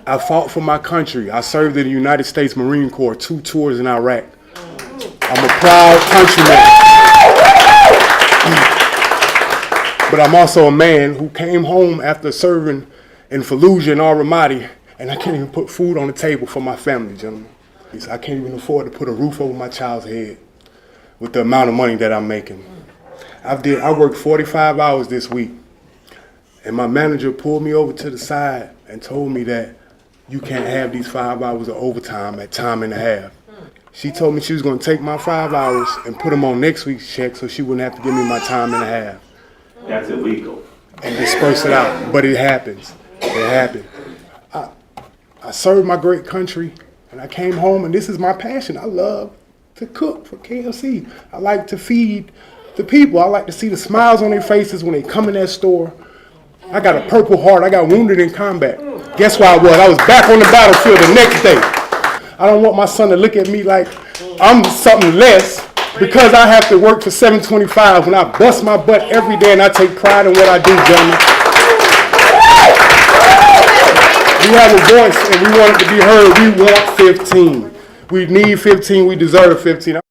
I fought for my country. I served in the United States Marine Corps, 2 tours in Iraq. I'm a proud countryman. But I'm also a man who came home after serving in Fallujah and al-Ramadi, and I can't even put food on the table for my family, gentlemen. I can't even afford to put a roof over my child's head with the amount of money that I'm making. I worked 45 hours this week, and my manager pulled me over to the side and told me that you can't have these 5 hours of overtime at time and a half. She told me she was going to take my 5 hours and put them on next week's check so she wouldn't have to give me my time and a half. That's illegal. And disperse it out, but it happens. It happened. I served my great country, and I came home, and this is my passion. I love to cook for KFC. I like to feed the people. I like to see the smiles on their faces when they come in that store. I got a Purple Heart. I got wounded in combat. Guess where I was? I was back on the battlefield the next day. I don't want my son to look at me like I'm something less because I have to work for $7.25 when I bust my butt every day and I take pride in what I do, gentlemen. We have a voice and we want it to be heard. We want 15. We need 15. We deserve 15.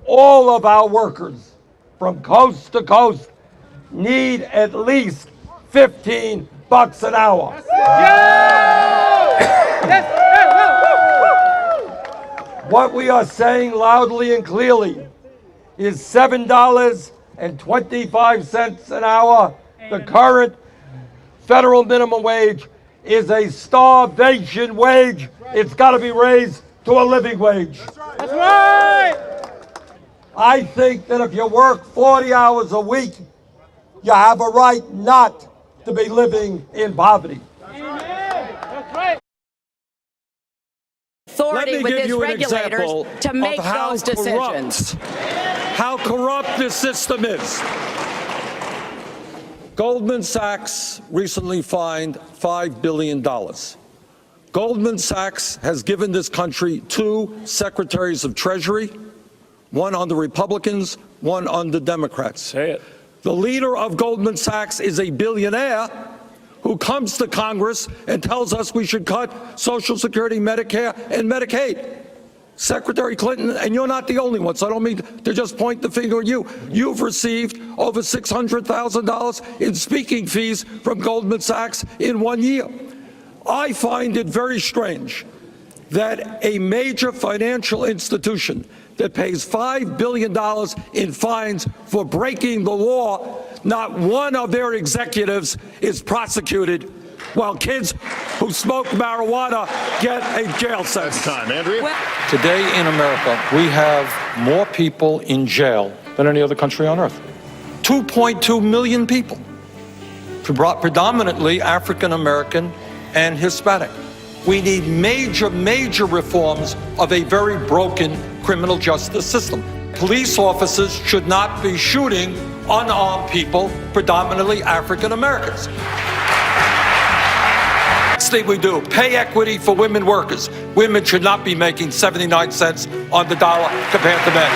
All of our workers from coast to coast need at least $15 an hour. What we are saying loudly and clearly is $7.25 an hour. The current federal minimum wage is a starvation wage. It's got to be raised to a living wage. That's right. I think that if you work 40 hours a week, you have a right not to be living in poverty. That's right. Authority with his regulators to make those decisions. How corrupt this system is. Goldman Sachs recently fined $5 billion. Goldman Sachs has given this country 2 secretaries of Treasury, one on the Republicans, one on the Democrats. Say it. The leader of Goldman Sachs is a billionaire who comes to Congress and tells us we should cut Social Security, Medicare, and Medicaid. Secretary Clinton, and you're not the only one, so I don't mean to just point the finger at you. You've received over $600,000 in speaking fees from Goldman Sachs in 1 year. I find it very strange that a major financial institution that pays $5 billion in fines for breaking the law, not one of their executives is prosecuted, while kids who smoke marijuana get a jail sentence. Time, Andrea. Today in America, we have more people in jail than any other country on earth. 2.2 million people, predominantly African American and Hispanic. We need major reforms of a very broken criminal justice system. Police officers should not be shooting unarmed people, predominantly African Americans. Next thing we do, pay equity for women workers. Women should not be making 79 cents on the dollar compared to men.